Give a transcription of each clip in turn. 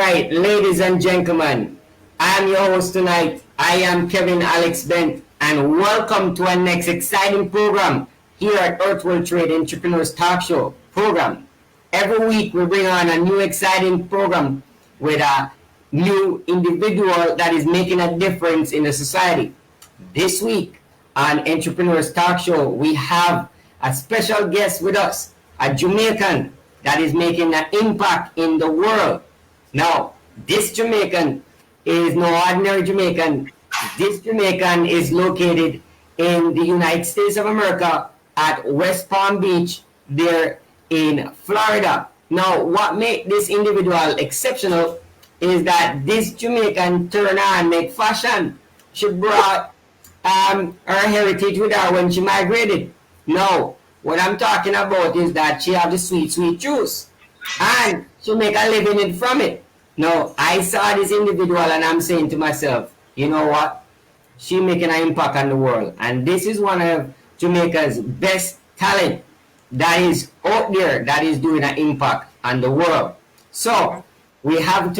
right, ladies and gentlemen, I am your host tonight. I am Kevin Alex Bent, and welcome to our next exciting program here at Earth World Trade Entrepreneurs Talk Show program. Every week we bring on a new exciting program with a new individual that is making a difference in the society. This week on Entrepreneurs Talk Show, we have a special guest with us, a Jamaican that is making an impact in the world. Now, this Jamaican is no ordinary Jamaican. This Jamaican is located in the United States of America at West Palm Beach, there in Florida. Now, what makes this individual exceptional is that this Jamaican turned on make fashion. She brought her heritage with her when she migrated. No, what I'm talking about is that she have the sweet, sweet juice. And she make a living in from it. No, I saw this individual and I'm saying to myself, you know what? She making an impact on the world. And this is one of Jamaica's best talent that is out there that is doing an impact on the world. So we have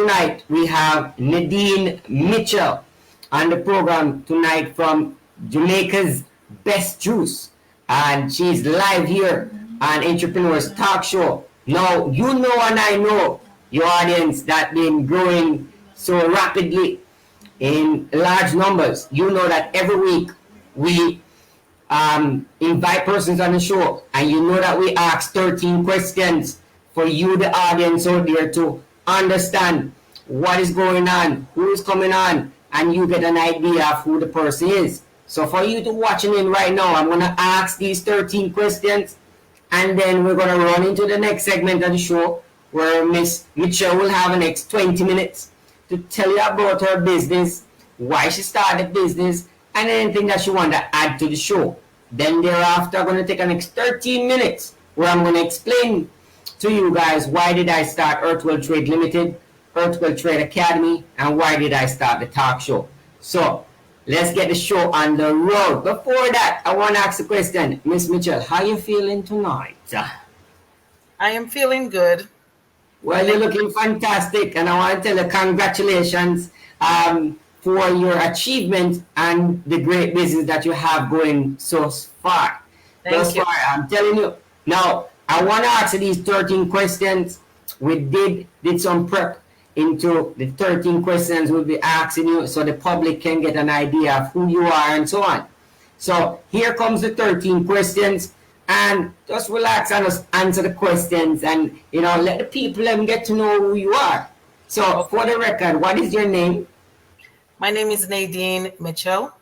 Nadine Mitchell on the program tonight from Jamaica's Best Juice. And she's live here on Entrepreneurs Talk Show. Now, you know and I know your audience that been growing so rapidly in large numbers. You know that every week we invite persons on the show, and you know that we ask 13 questions for you, the audience out there, to understand what is going on, who is coming on, and you get an idea of who the person is. So for you to watching in right now, I'm going to ask these 13 questions, and then we're going to run into the next segment of the show where Miss Mitchell will have the next 20 minutes to tell you about her business, why she started business, and anything that she wants to add to the show. Then thereafter, I'm going to take the next 13 minutes where I'm going to explain to you guys why did I start Earthwell Trade Limited, Earthwell Trade Academy, and why did I start the talk show. So let's get the show on the road. Before that, I want to ask a question. Miss Mitchell, how you feeling tonight? I am feeling good. Well, you're looking fantastic, and I want to tell you congratulations for your achievement and the great business that you have going so far. Thank you. I'm telling you. Now, I want to ask you these 13 questions. We did some prep into the 13 questions we'll be asking you so the public can get an idea of who you are and so on. So here comes the 13 questions, and just relax and just answer the questions, and let the people get to know who you are. So for the record, what is your name? My name is Nadine Mitchell.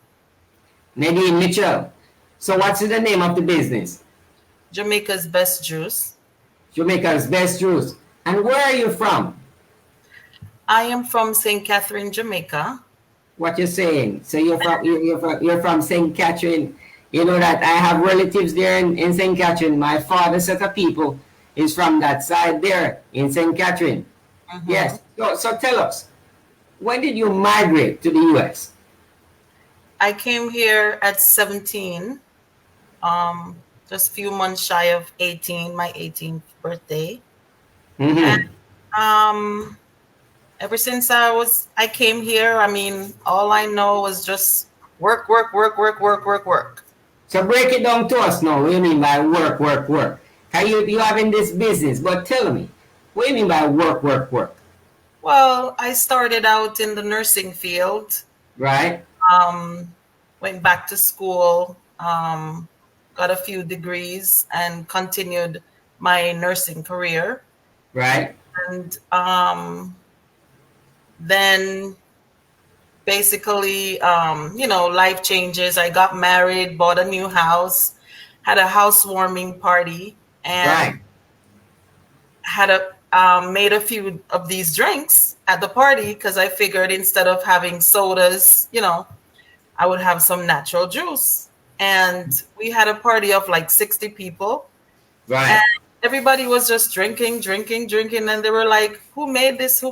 Nadine Mitchell. So what's the name of the business? Jamaica's Best Juice. Jamaica's Best Juice. And where are you from? I am from St. Catherine, Jamaica. What you're saying? So you're from St. Catherine. You know that I have relatives there in St. Catherine. My father's set of people is from that side there in St. Catherine. Mm-hmm. Yes. So tell us, when did you migrate to the U.S.? I came here at 17, just a few months shy of 18, my 18th birthday. Mm-hmm. And ever since I came here, all I know was just work. So break it down to us now. What do you mean by work? You having this business, but tell me, what do you mean by work? Well, I started out in the nursing field. Right. Went back to school, got a few degrees, and continued my nursing career. Right. And then basically, life changes. I got married, bought a new house, had a housewarming party, and made a few of these drinks at the party because I figured instead of having sodas, I would have some natural juice. And we had a party of like 60 people. Right. And everybody was just drinking. And they were like, who made this?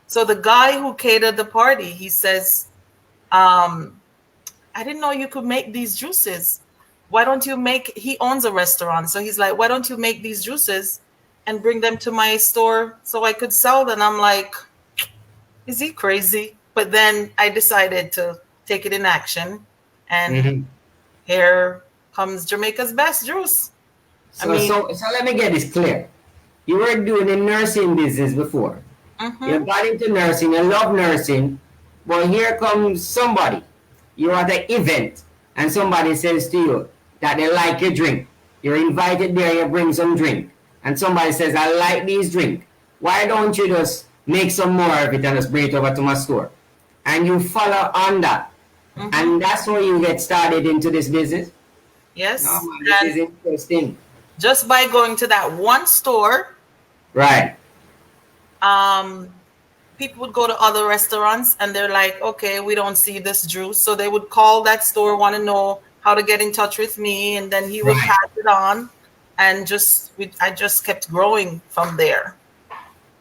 So the guy who catered the party, he says, I didn't know you could make these juices. Why don't you he owns a restaurant. So he's like, why don't you make these juices and bring them to my store so I could sell them. I'm like, is he crazy? But then I decided to take it in action, and here comes Jamaica's best juice. So let me get this clear. You were doing the nursing business before. You got into nursing, you love nursing, but here comes somebody. You're at an event, and somebody says to you that they like your drink. You're invited there, you bring some drink, and somebody says, I like these drink. Why don't you just make some more of it and just bring it over to my store? And you follow on that. And that's how you get started into this business? Yes. Oh, man, this is interesting. Just by going to that one store. Right. People would go to other restaurants and they're like, okay, we don't see this juice. So they would call that store, want to know how to get in touch with me. And then he would pass it on. And I just kept growing from there.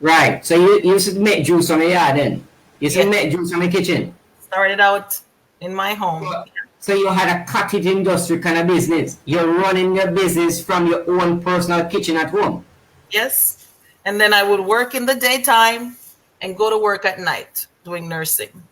Right. So you used to make juice on the yard then? You used to make juice on the kitchen? Started out in my home. So you had a cottage industry kind of business. You're running your business from your own personal kitchen at home. Yes. And then I would work in the daytime and go to work at night doing nursing.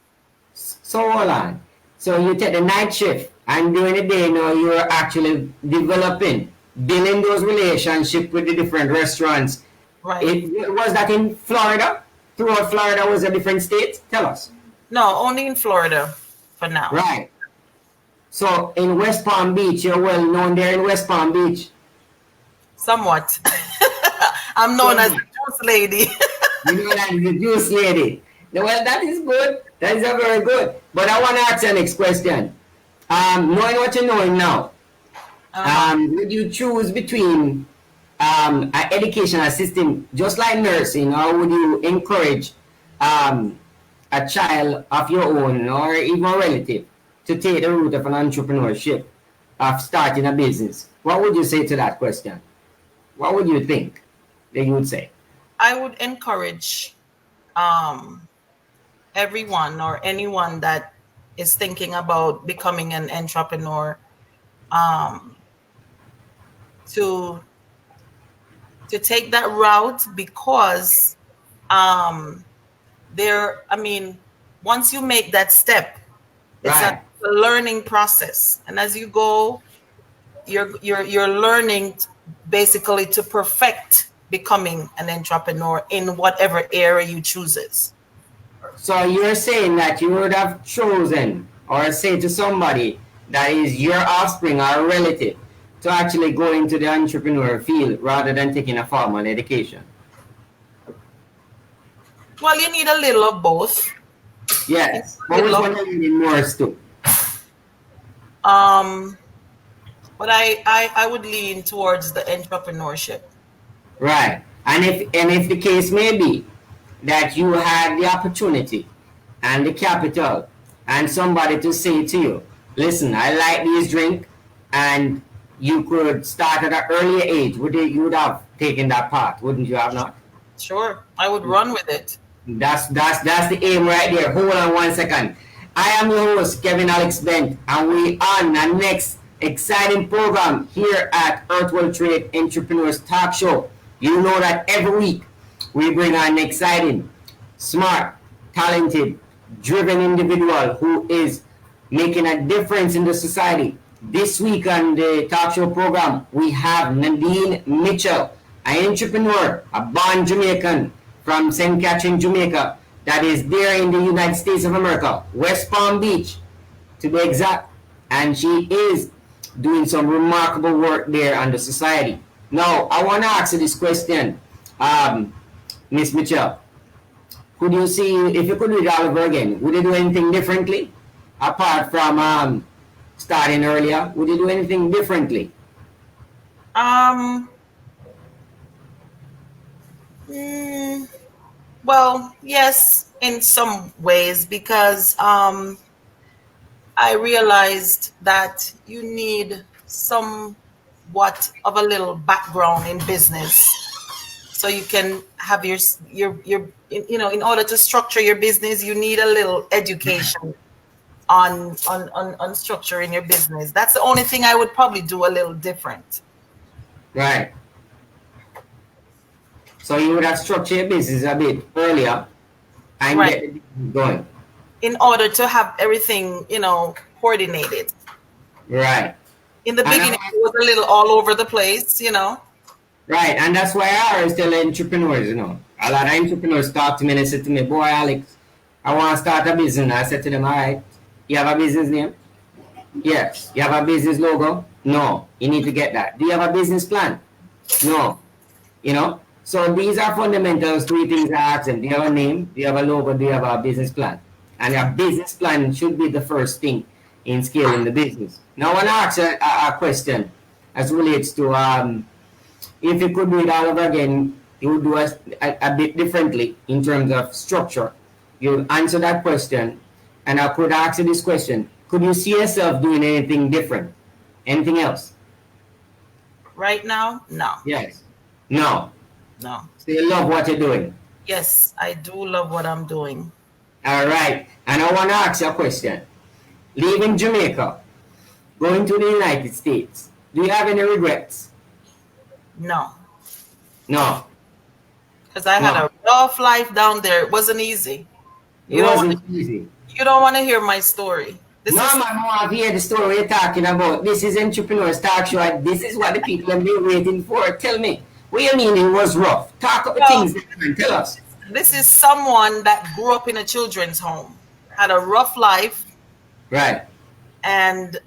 So hold on. So you take the night shift, and during the day now you're actually developing, building those relationships with the different restaurants. Right. Was that in Florida? Throughout Florida was a different state? Tell us. No, only in Florida for now. Right. So in West Palm Beach, you're well known there in West Palm Beach. Somewhat. I'm known as the juice lady. You know that is the juice lady. Well, that is good. That is very good. But I want to ask you the next question. Knowing what you're knowing now, would you choose between an educational system just like nursing, or would you encourage a child of your own or even a relative to take the route of an entrepreneurship, of starting a business? What would you say to that question? What would you think that you would say? I would encourage everyone or anyone that is thinking about becoming an entrepreneur to take that route, because once you make that step, it's a learning process, and as you go, you're learning basically to perfect becoming an entrepreneur in whatever area you chooses. So you're saying that you would have chosen or say to somebody that is your offspring or a relative to actually go into the entrepreneur field rather than taking a formal education? Well, you need a little of both. Yes. But which one are you needing more to? But I would lean towards the entrepreneurship. Right. And if the case may be that you had the opportunity and the capital and somebody to say to you, listen, I like these drink, and you could start at an earlier age, you would have taken that path, wouldn't you have not? Sure. I would run with it. That's the aim right there. Hold on 1 second. I am your host, Kevin Alex Bent, and we on the next exciting program here at Earthworld Trade Entrepreneurs Talk Show. You know that every week we bring an exciting, smart, talented, driven individual who is making a difference in the society. This week on the talk show program, we have Nadine Mitchell, an entrepreneur, a born Jamaican from St. Catherine, Jamaica, that is there in the United States of America, West Palm Beach, to be exact. And she is doing some remarkable work there on the society. Now, I want to ask you this question, Miss Mitchell. Could you see, if you could do it all over again, would you do anything differently? Apart from starting earlier, would you do anything differently? Well, yes, in some ways, because I realized that you need somewhat of a little background in business, so you can have your in order to structure your business, you need a little education on structuring your business. That's the only thing I would probably do a little different. Right. So you would have structured your business a bit earlier and Right. get the business going. In order to have everything, coordinated. Right. In the And beginning, it was a little all over the place. right, and that's why I always tell entrepreneurs, a lot of entrepreneurs talk to me and they say to me, boy, Alex, I want to start a business. I said to them, all right, you have a business name? Yes. You have a business logo? No. You need to get that. Do you have a business plan? No. So these are fundamentals, three things I ask them. Do you have a name? Do you have a logo? Do you have a business plan? And a business plan should be the first thing in scaling the business. Now, I want to ask a question as relates to if you could do it all over again, you would do a bit differently in terms of structure. You answer that question, and I could ask you this question. Could you see yourself doing anything different? Anything else? Right now, no. Yes. No. No. So you love what you're doing? Yes, I do love what I'm doing. All right. And I want to ask you a question. Leaving Jamaica, going to the United States, do you have any regrets? No. No. Because I had a rough life down there. It wasn't easy. It wasn't easy. You don't want to hear my story. Man, I want to hear the story you're talking about. This is Entrepreneurs Talk Show. This is what the people have been waiting for. Tell me, what you mean it was rough? Talk about things and tell us. This is someone that grew up in a children's home, had a rough life. Right. And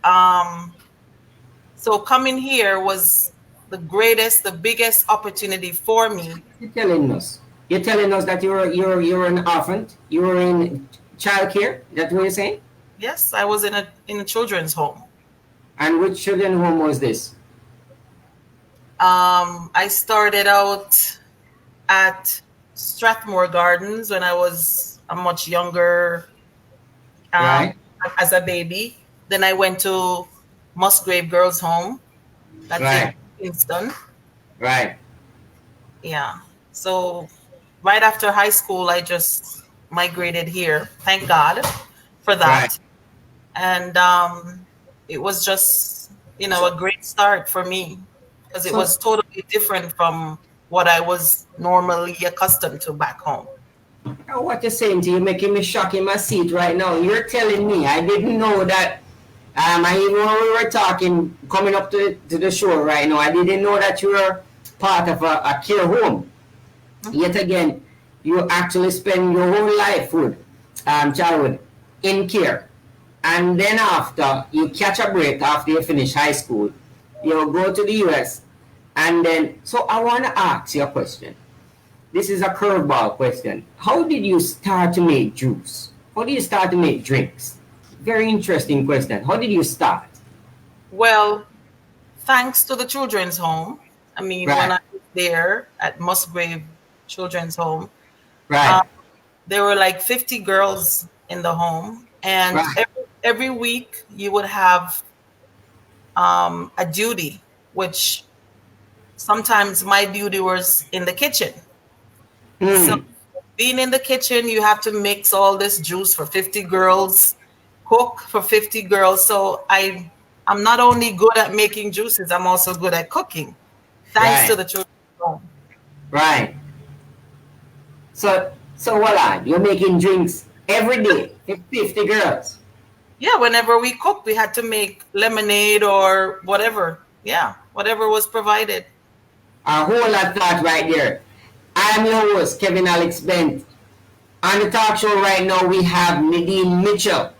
so coming here was the biggest opportunity for me. You're telling us that you're an orphan. You were in childcare. That's what you're saying? Yes, I was in a children's home. And which children's home was this? I started out at Strathmore Gardens when I was a much younger, right, as a baby. Then I went to Musgrave Girls Home. That's right. in Kingston. Right. Yeah. So right after high school, I just migrated here. Thank God for that. Right. And it was just, a great start for me because it was totally different from what I was normally accustomed to back home. What you're saying to you, making me shock in my seat right now. You're telling me I didn't know that. Even when we were talking, coming up to the show right now, I didn't know that you were part of a care home. Mm-hmm. Yet again, you actually spend your whole life, childhood, in care. And then after, you catch a break after you finish high school, you go to the US, and then, so I want to ask you a question. This is a curveball question. How did you start to make juice? How did you start to make drinks? Very interesting question. How did you start? Well, thanks to the children's home. I mean, right. When I was there at Musgrave Children's Home, right. There were like 50 girls in the home. And right. every week you would have a duty, which sometimes my duty was in the kitchen. So being in the kitchen, you have to mix all this juice for 50 girls, cook for 50 girls. So I'm not only good at making juices, I'm also good at cooking, thanks to the children's home. Right. So voila, you're making drinks every day for 50 girls. Yeah, whenever we cooked, we had to make lemonade or whatever. Yeah, whatever was provided. A whole lot of thought right there. I am your host, Kevin Alex Bent. On the talk show right now, we have Nadine Mitchell,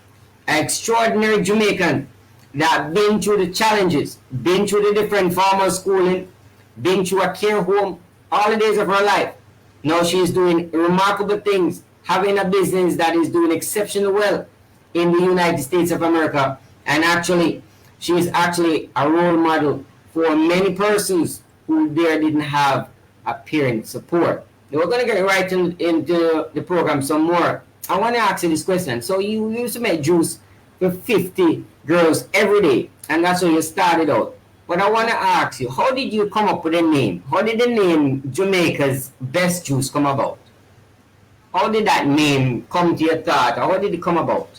an extraordinary Jamaican that been through the challenges, been through the different formal schooling, been through a care home, all the days of her life. Now she's doing remarkable things, having a business that is doing exceptionally well in the United States of America. And actually, she is actually a role model for many persons who didn't have a parent support. We're going to get right into the program some more. I want to ask you this question. So you used to make juice for 50 girls every day, and that's how you started out. But I want to ask you, how did you come up with a name? How did the name Jamaica's Best Juice come about? How did that name come to your thought? Or how did it come about?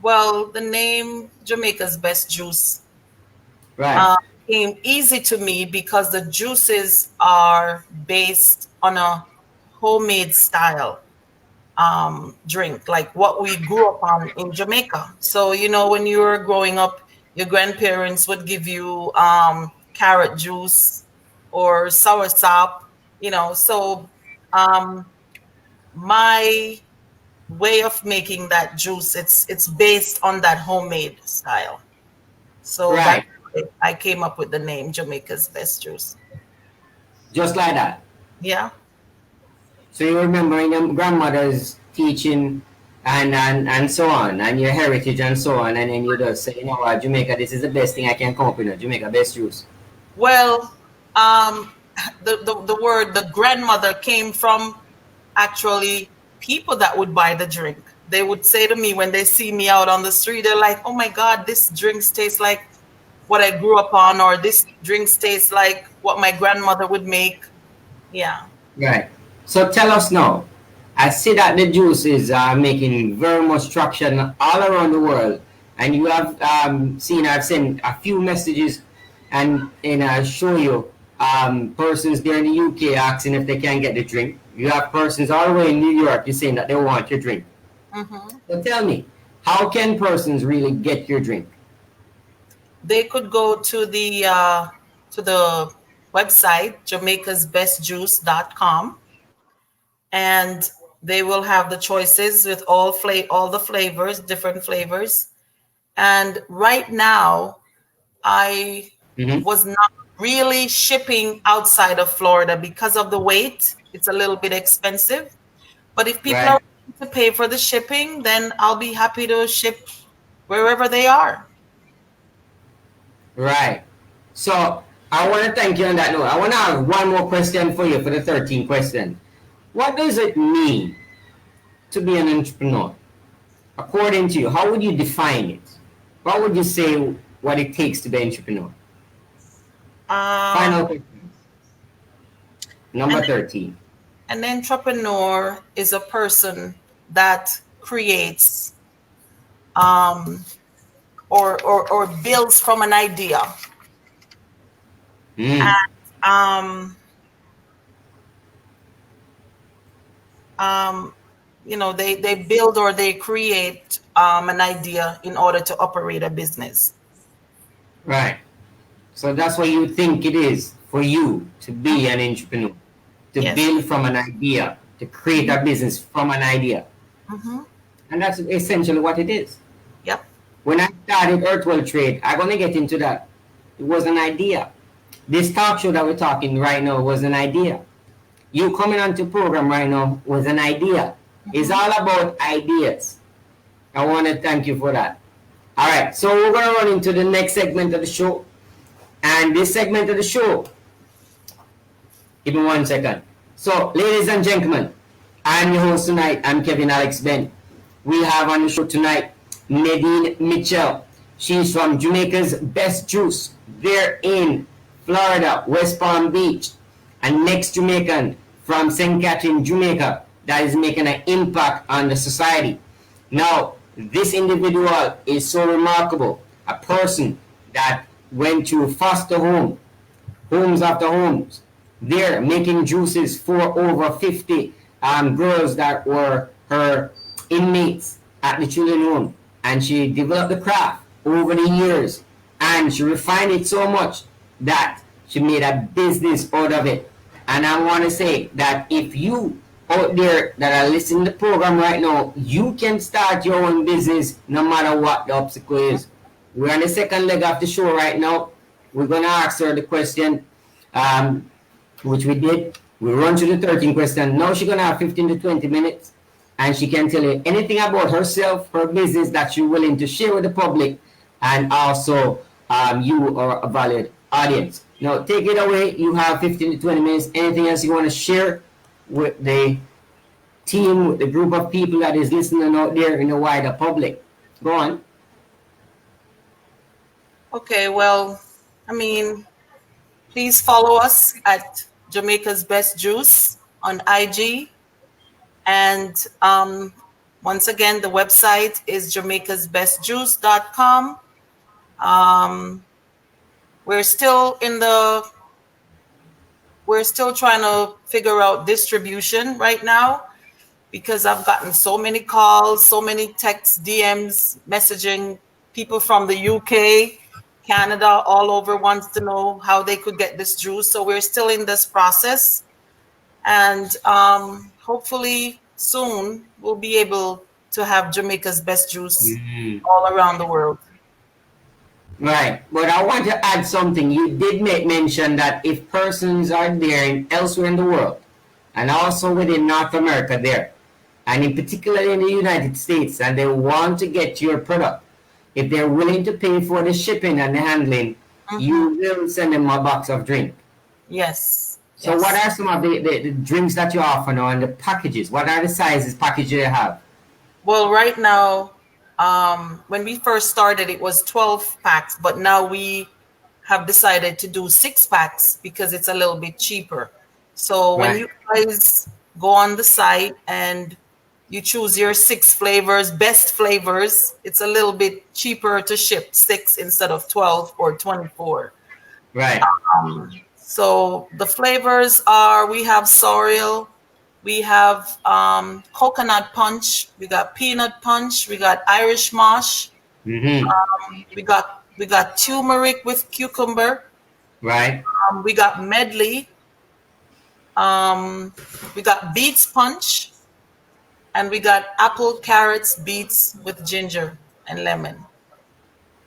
Well, the name Jamaica's Best Juice. Right. came easy to me because the juices are based on a homemade style drink, like what we grew up on in Jamaica. So, when you were growing up, your grandparents would give you carrot juice or soursop, So, um, my way of making that juice, it's based on that homemade style. So that's Right. why I came up with the name Jamaica's Best Juice. Just like that. Yeah. So you remember in your grandmother's teaching and so on, and your heritage and so on, and then you just say, you know what, Jamaica, this is the best thing I can come up with. Jamaica best juice. Well, the word the grandmother came from actually people that would buy the drink. They would say to me when they see me out on the street, they're like, "Oh my God, this drink tastes like what I grew up on," or "This drink tastes like what my grandmother would make." Yeah. Right. So tell us now. I see that the juices are making very much traction all around the world, and you have seen I've sent a few messages, and I show you persons there in the UK asking if they can get the drink. You have persons all the way in New York. You're saying that they want your drink. Mm-hmm. So tell me, how can persons really get your drink? They could go to the website jamaicasbestjuice.com, and they will have the choices with all the flavors, different flavors. And right now, I Mm-hmm. was not really shipping outside of Florida because of the weight. It's a little bit expensive. But if people are Right. willing to pay for the shipping, then I'll be happy to ship wherever they are. Right. So I want to thank you on that note. I want to have one more question for you for the 13th question. What does it mean to be an entrepreneur? According to you, how would you define it? What would you say what it takes to be an entrepreneur? Final Um, question. Number and 13. an entrepreneur is a person that creates um, or builds from an idea. Mm. And um, they build or they create an idea in order to operate a business. Right. So that's what you think it is for you to be an entrepreneur, to Yes. build from an idea, to create a business from an idea. Mm-hmm. And that's essentially what it is. Yep. When I started Earthwell Trade, I'm going to get into that. It was an idea. This talk show that we're talking right now was an idea. You coming onto program right now was an idea. It's Mm-hmm. all about ideas. I want to thank you for that. All right, so we're going to run into the next segment of the show. And this segment of the show, give me 1 second. So, ladies and gentlemen, I'm your host tonight. I'm Kevin Alex Ben. We have on the show tonight Nadine Mitchell. She's from Jamaica's Best Juice. They're in Florida, West Palm Beach. And next Jamaican from St. Catherine, Jamaica, that is making an impact on the society. Now, this individual is so remarkable. A person that went to foster homes after homes. They're making juices for over 50 girls that were her inmates at the children's home. And she developed the craft over the years. And she refined it so much that she made a business out of it. And I want to say that if you out there that are listening to the program right now, you can start your own business no matter what the obstacle is. We're on the second leg of the show right now. We're going to ask her the question, which we did. We run through the 13 question. Now she's going to have 15 to 20 minutes, and she can tell you anything about herself, her business that she's willing to share with the public, and also you are a valued audience. Now, take it away. You have 15 to 20 minutes. Anything else you want to share with the team, with the group of people that is listening out there in the wider public? Go on. Okay. Well, I mean, please follow us at Jamaica's Best Juice on IG. And once again, the website is jamaicasbestjuice.com. Um, we're still in the we're still trying to figure out distribution right now because I've gotten so many calls, so many texts, DMs, messaging. People from the UK, Canada, all over wants to know how they could get this juice. So we're still in this process, and hopefully soon we'll be able to have Jamaica's best juice all around the world. Right, but I want to add something. You did make mention that if persons are there elsewhere in the world, and also within North America there, and in particular in the United States, and they want to get your product, if they're willing to pay for the shipping and the handling, you will send them a box of drink. Yes. So what are some of the drinks that you offer now and the packages? What are the sizes packages you have? Well, right now, when we first started, it was 12 packs, but now we have decided to do 6 packs because it's a little bit cheaper. So when you guys go on the site and you choose your 6 flavors, best flavors, it's a little bit cheaper to ship 6 instead of 12 or 24. Right. So the flavors are, we have sorrel, we have coconut punch, we got peanut punch, we got Irish mosh, we got turmeric with cucumber, right. We got medley, we got beets punch, and we got apple, carrots, beets with ginger and lemon.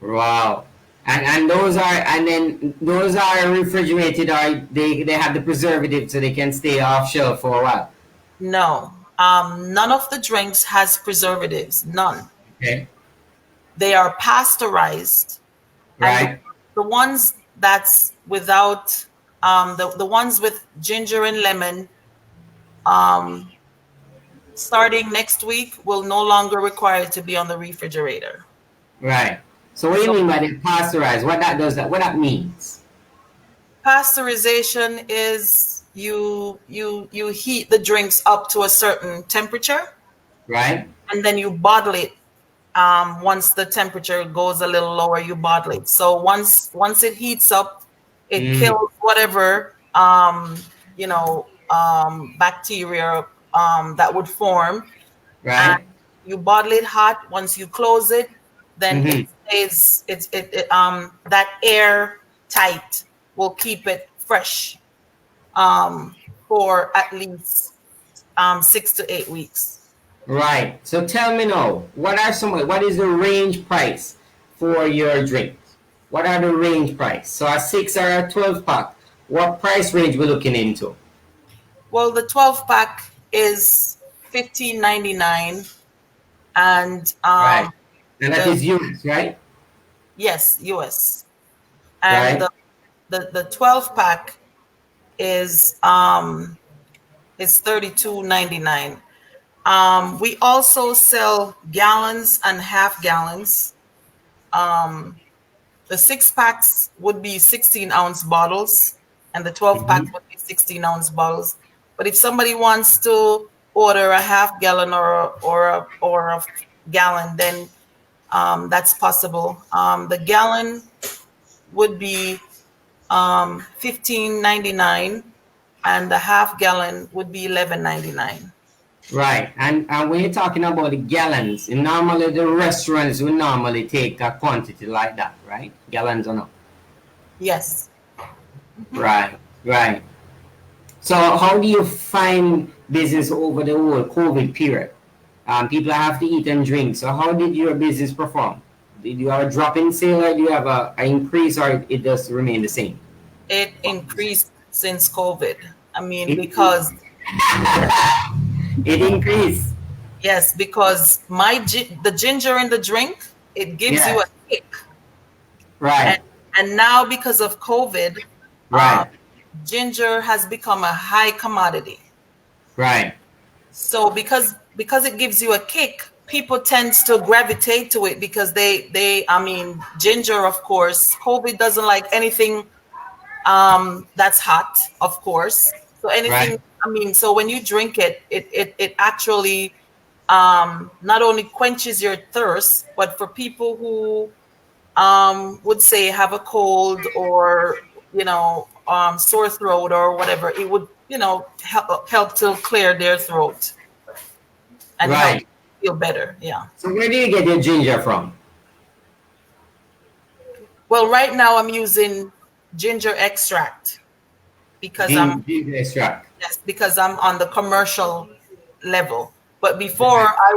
Wow. And those are, and then those are refrigerated, or they have the preservative so they can stay off shelf for a while. No, none of the drinks has preservatives. None. Okay. They are pasteurized. Right. And the ones that's without, the ones with ginger and lemon, starting next week will no longer require to be on the refrigerator. Right. So what do you mean by the pasteurized? What that means? Pasteurization is you heat the drinks up to a certain temperature, right? And then you bottle it. Once the temperature goes a little lower, you bottle it. So once it heats up, it kills whatever bacteria that would form. Right. And you bottle it hot. Once you close it, then it stays. That air tight will keep it fresh for at least 6 to 8 weeks. Right. So tell me now, what is the range price for your drinks? What are the range price? So a 6 or a 12 pack, what price range we're looking into? Well, the 12 pack is $15.99, and right. And that is US, right? Yes, US. And right. the 12 pack is $32.99. We also sell gallons and half gallons. The 6 packs would be 16-ounce bottles, and the 12 packs would be 16-ounce bottles. But if somebody wants to order a half gallon or a gallon, then that's possible. The gallon would be $15.99, and the half gallon would be $11.99. Right, and when you're talking about the gallons, normally the restaurants will normally take a quantity like that, right? Gallons or not? Yes. Right. So how do you find business over the whole COVID period? People have to eat and drink. So how did your business perform? Did you have a drop in sale, or do you have an increase, or it does remain the same? It increased since COVID. I mean, because it increased. Yes, because the ginger in the drink, it gives you a kick. Right. And now because of COVID, right. Ginger has become a high commodity. Right. So because it gives you a kick, people tends to gravitate to it because ginger, of course, COVID doesn't like anything that's hot, of course. So anything, right. So when you drink it, it actually not only quenches your thirst, but for people who would say have a cold or, sore throat or whatever, it would, help to clear their throat and help Right. feel better. Yeah. So where do you get your ginger from? Well, right now I'm using ginger extract because Ginger extract. yes, because I'm on the commercial level. But before I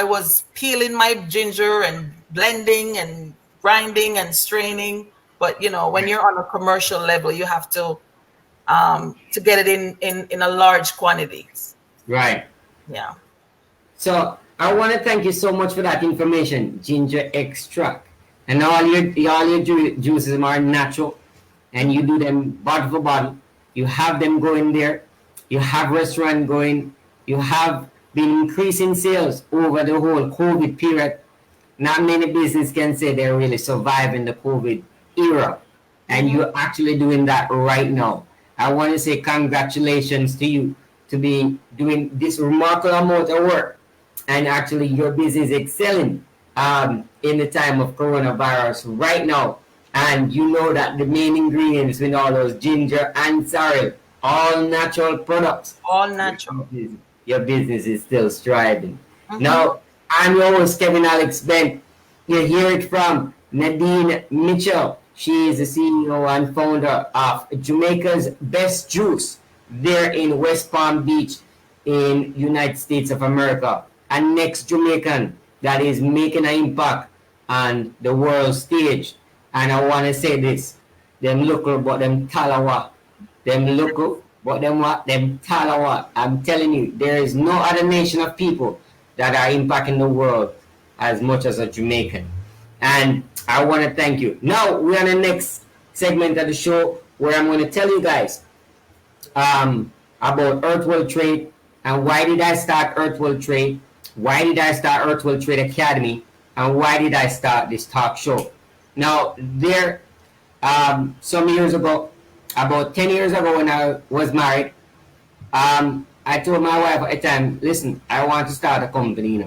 was peeling my ginger and blending and grinding and straining. But when you're on a commercial level, you have to get it in a large quantities. Right. Yeah. So I want to thank you so much for that information, ginger extract. And all your juices are natural, and you do them bottle for bottle. You have them going there. You have restaurant going. You have been increasing sales over the whole COVID period. Not many business can say they're really surviving the COVID era, and you're actually doing that right now. I want to say congratulations to you to be doing this remarkable amount of work, and actually your business excelling in the time of coronavirus right now. And you know that the main ingredients with all those ginger and sorrel, all natural products, All natural. your business is still striving. Mm-hmm. Now, I'm your host, Kevin Alex Bent. You hear it from Nadine Mitchell. She is the CEO and founder of Jamaica's Best Juice there in West Palm Beach in United States of America. And next Jamaican that is making an impact on the world stage. And I want to say this, them local but them talawa. Them local but them what? Them talawa. I'm telling you, there is no other nation of people that are impacting the world as much as a Jamaican. And I want to thank you. Now we're on the next segment of the show where I'm going to tell you guys about Earth World Trade and why did I start Earth World Trade, why did I start Earth World Trade Academy, and why did I start this talk show. Now there, some years ago, about 10 years ago when I was married, I told my wife at the time, listen, I want to start a company.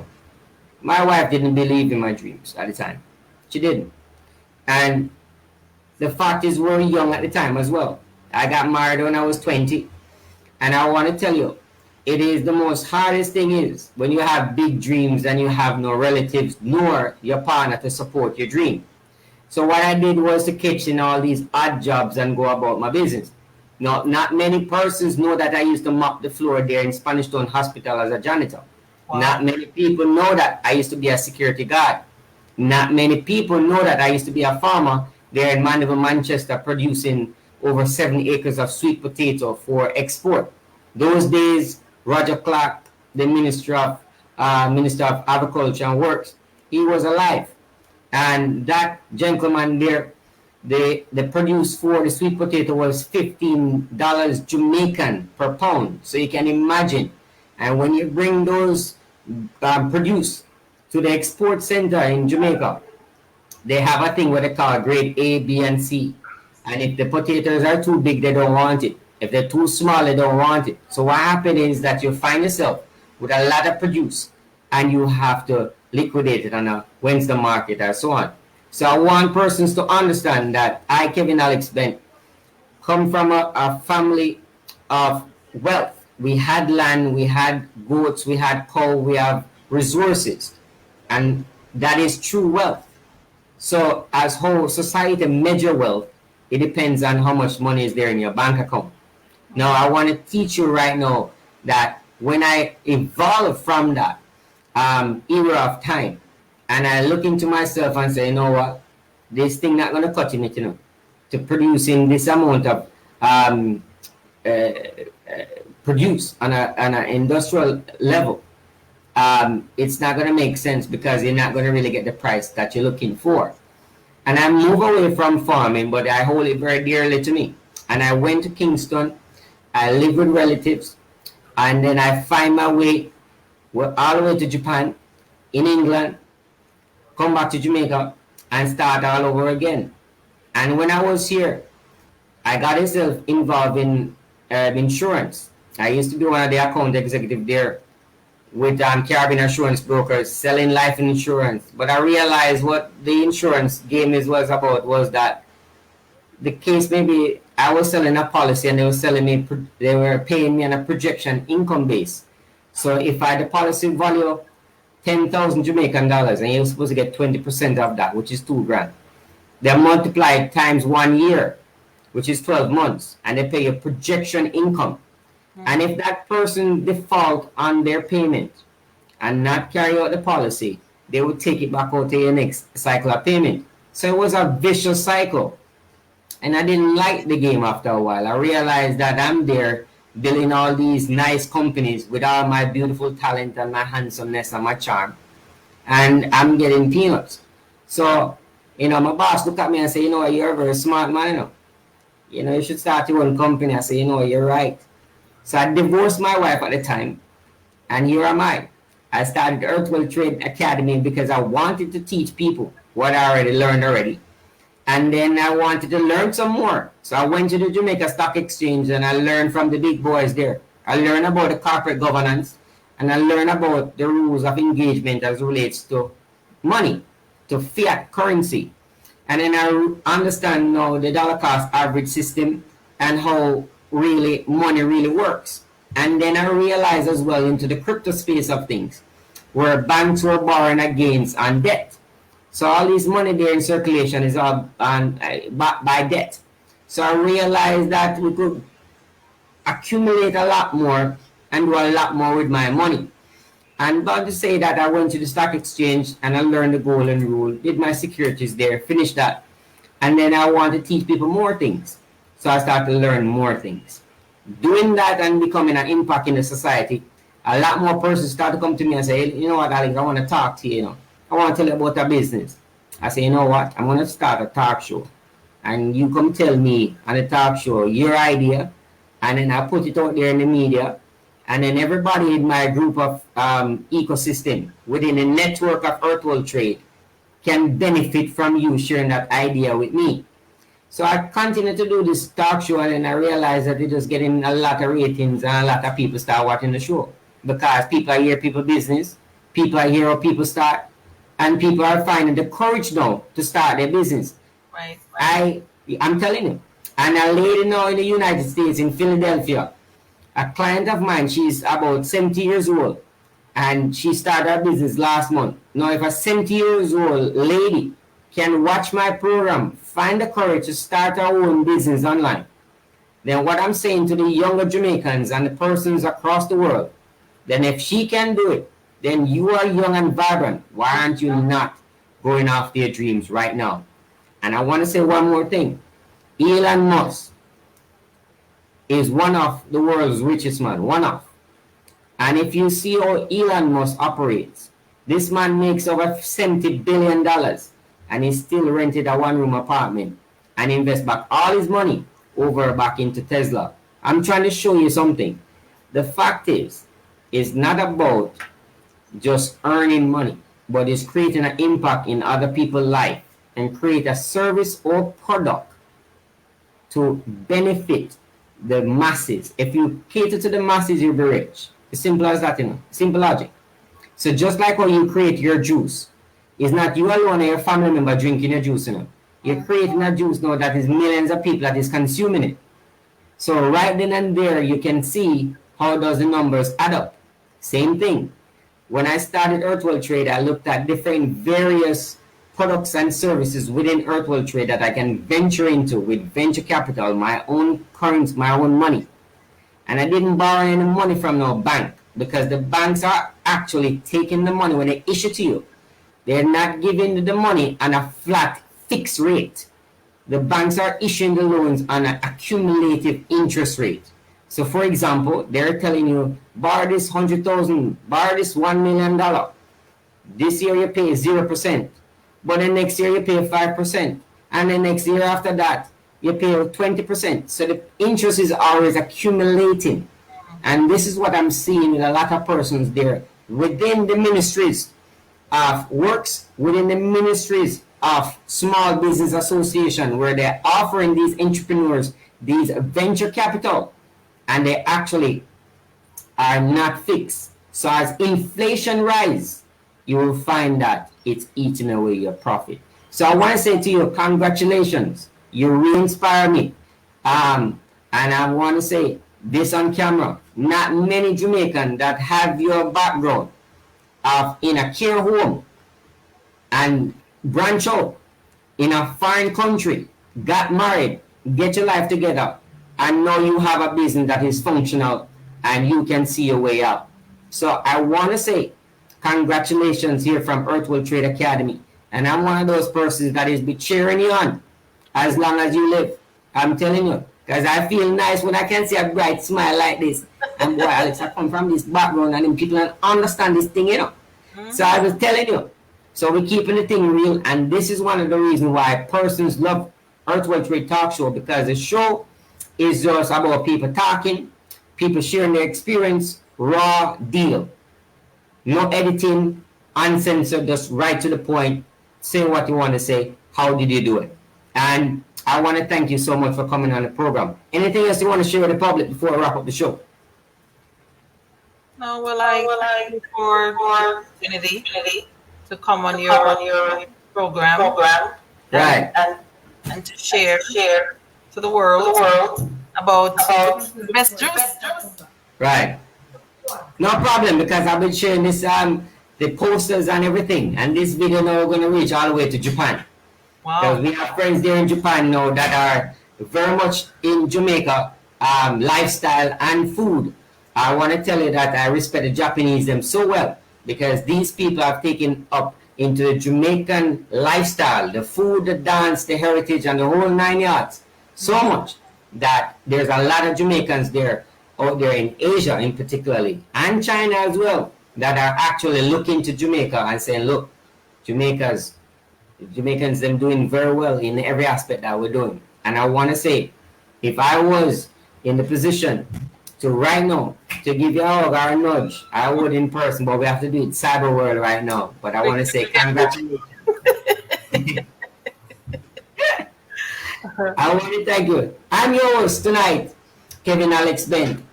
My wife didn't believe in my dreams at the time. She didn't. And the fact is, we were young at the time as well. I got married when I was 20. And I want to tell you, it is the most hardest thing is when you have big dreams and you have no relatives nor your partner to support your dream. So what I did was to catch in all these odd jobs and go about my business. Not many persons know that I used to mop the floor there in Spanish Town Hospital as a janitor. Wow. Not many people know that I used to be a security guard. Not many people know that I used to be a farmer there in Mandeville, Manchester, producing over 7 acres of sweet potato for export. Those days, Roger Clark, the Minister of Agriculture and Works, he was alive. And that gentleman there, the produce for the sweet potato was $15 Jamaican per pound. So you can imagine. And when you bring those produce to the export center in Jamaica, they have a thing what they call grade A, B, and C. And if the potatoes are too big, they don't want it. If they're too small, they don't want it. So what happens is that you find yourself with a lot of produce and you have to liquidate it on a Wednesday market and so on. So I want persons to understand that I, Kevin Alex Bent, come from a family of wealth. We had land, we had goats, we had cow, we have resources. And that is true wealth. So as whole society measure wealth, it depends on how much money is there in your bank account. Now, I want to teach you right now that when I evolve from that era of time, and I look into myself and say, you know what, this thing not going to cut in it, to producing this amount of produce on an industrial level. It's not going to make sense because you're not going to really get the price that you're looking for. And I move away from farming, but I hold it very dearly to me. And I went to Kingston. I live with relatives. And then I find my way all the way to Japan, in England, come back to Jamaica, and start all over again. And when I was here, I got myself involved in insurance. I used to be one of the account executives there with Caribbean Assurance Brokers selling life insurance. But I realized what the insurance game was about was that the case maybe I was selling a policy and they were paying me on a projection income base. So if I had the policy value 10,000 Jamaican dollars and you're supposed to get 20% of that, which is $2,000, they multiply it times 1 year, which is 12 months, and they pay you projection income. And if that person default on their payment and not carry out the policy, they would take it back out to your next cycle of payment. So it was a vicious cycle. And I didn't like the game after a while. I realized that I'm there building all these nice companies with all my beautiful talent and my handsomeness and my charm. And I'm getting peanuts. So, my boss looked at me and said, you're a very smart man, you should start your own company. I said, you're right. So I divorced my wife at the time, and here am I. I started Earthwell Trade Academy because I wanted to teach people what I already learned already. And then I wanted to learn some more. So I went to the Jamaica Stock Exchange and I learned from the big boys there. I learned about the corporate governance and I learned about the rules of engagement as relates to money, to fiat currency. And then I understand now the dollar cost average system and how really money really works. And then I realized as well into the crypto space of things where banks were borrowing against on debt. So all this money there in circulation is all backed by debt. So I realized that we could accumulate a lot more and do a lot more with my money. And about to say that I went to the stock exchange and I learned the golden rule, did my securities there, finished that. And then I want to teach people more things. So I started to learn more things. Doing that and becoming an impact in the society, a lot more persons start to come to me and say, hey, you know what, Alex, I want to talk to you, I want to tell you about a business. I say, you know what, I'm going to start a talk show. And you come tell me on the talk show your idea. And then I put it out there in the media. And then everybody in my group of ecosystem within the network of Earthwell Trade can benefit from you sharing that idea with me. So I continue to do this talk show, and then I realized that it was getting a lot of ratings and a lot of people start watching the show because people are hearing people's business, people are hearing how people start, and people are finding the courage now to start their business. Right. I'm telling you. And a lady now in the United States, in Philadelphia, a client of mine, she's about 70 years old, and she started her business last month. Now, if a 70 years old lady can watch my program, find the courage to start her own business online, then what I'm saying to the younger Jamaicans and the persons across the world, then if she can do it, then you are young and vibrant. Why aren't you not going after your dreams right now? And I want to say one more thing. Elon Musk is one of the world's richest man, one of. And if you see how Elon Musk operates, this man makes over $70 billion and he still rented a one-room apartment and invest back all his money over back into Tesla. I'm trying to show you something. The fact is, it's not about just earning money, but it's creating an impact in other people's life and create a service or product to benefit the masses. If you cater to the masses, you'll be rich. It's simple as that, Simple logic. So just like when you create your juice, it's not you alone or your family member drinking your juice, You're creating a juice now that is millions of people that is consuming it. So right then and there, you can see how does the numbers add up. Same thing. When I started Earthwell Trade, I looked at different various products and services within Earthwell Trade that I can venture into with venture capital, my own currency, my own money. And I didn't borrow any money from no bank because the banks are actually taking the money when they issue to you. They're not giving the money on a flat fixed rate. The banks are issuing the loans on an accumulative interest rate. So for example, they're telling you, borrow this 100,000, borrow this $1 million. This year you pay 0%, but the next year you pay 5%. And the next year after that, you pay 20%. So the interest is always accumulating. And this is what I'm seeing with a lot of persons there within the ministries of works, within the ministries of small business association, where they're offering these entrepreneurs these venture capital, and they actually are not fixed. So as inflation rise, you will find that it's eating away your profit. So I want to say to you, congratulations. You re-inspire me. And I want to say this on camera. Not many Jamaicans that have your background of in a care home and branch out in a foreign country, got married, get your life together, and now you have a business that is functional and you can see your way out. So I want to say congratulations here from Earth World Trade Academy. And I'm one of those persons that is be cheering you on as long as you live. I'm telling you. Because I feel nice when I can see a bright smile like this. And boy, Alex, I come from this background and people don't understand this thing, you know. So I was telling you. So we're keeping the thing real. And this is one of the reasons why persons love Earth World Trade Talk Show. Because the show is just about people talking, people sharing their experience, raw deal. No editing, uncensored, just right to the point. Say what you want to say. How did you do it? And I want to thank you so much for coming on the program. Anything else you want to share with the public before I wrap up the show? No, well, I thank you for the opportunity to come on your program. Right. And to share to the world about the best juice. Right. No problem, because I've been sharing this the posters and everything, and this video now we're going to reach all the way to Japan. Wow. Because we have friends there in Japan now that are very much in Jamaica lifestyle and food. I want to tell you that I respect the Japanese them so well, because these people have taken up into the Jamaican lifestyle, the food, the dance, the heritage, and the whole 9 yards. So much that there's a lot of Jamaicans there, out there in Asia in particularly, and China as well, that are actually looking to Jamaica and saying, look, Jamaicans them doing very well in every aspect that we're doing. And I want to say, if I was in the position to right now to give you a hug or a nudge, I would in person, but we have to do it cyber world right now. But I want to say congratulations. I want to thank you. I'm your host tonight, Kevin Alex Bent.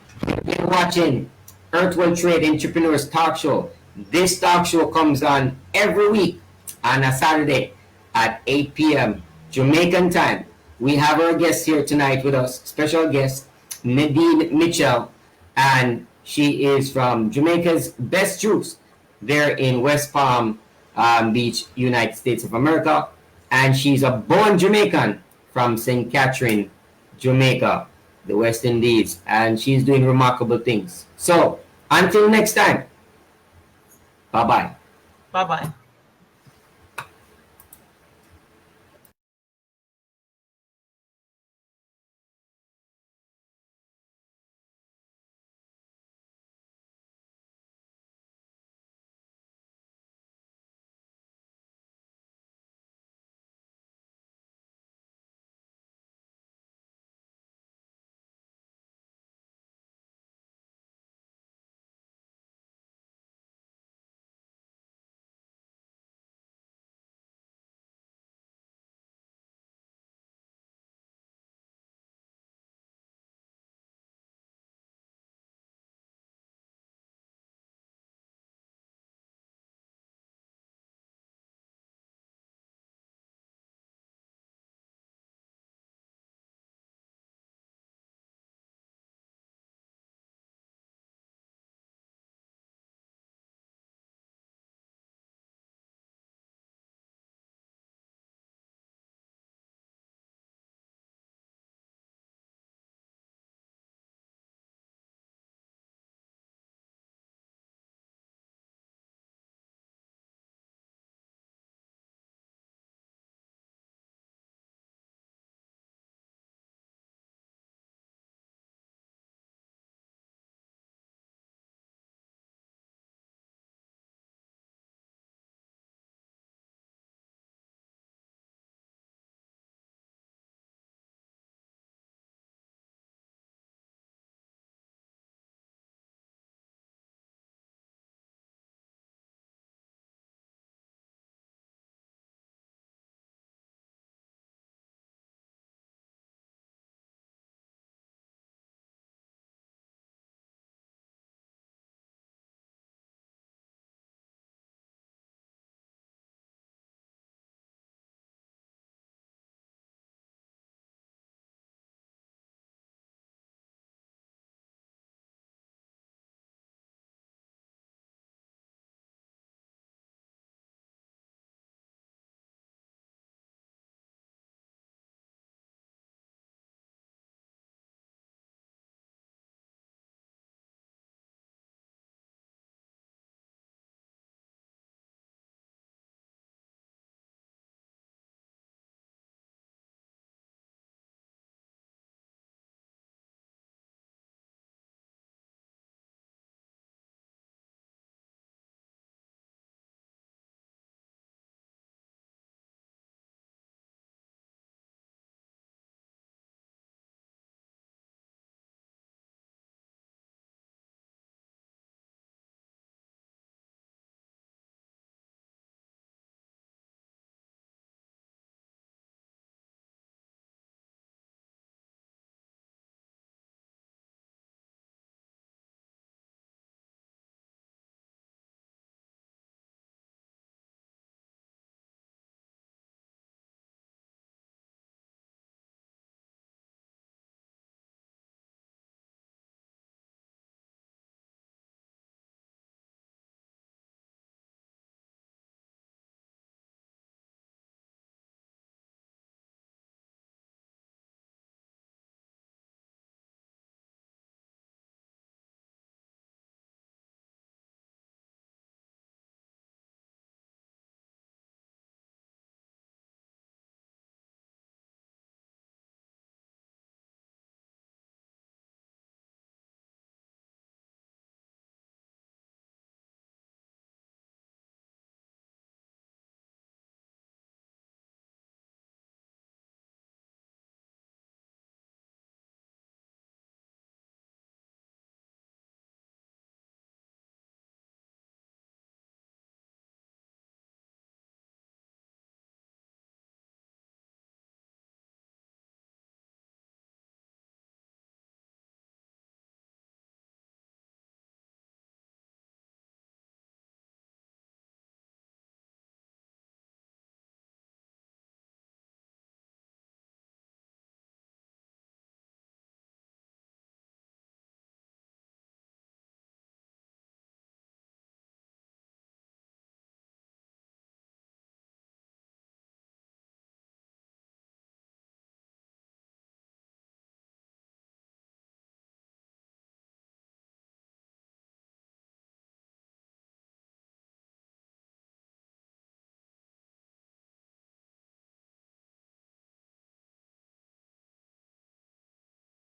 You're watching Earth World Trade Entrepreneurs Talk Show. This talk show comes on every week on a Saturday at 8 p.m. Jamaican time. We have our guest here tonight with us, special guest, Nadine MITCHELR, and she is from Jamaica's Best Juice there in West Palm Beach, United States of America. And she's a born Jamaican from St. Catherine, Jamaica, the West Indies. And she's doing remarkable things. So, until next time, bye-bye. Bye-bye.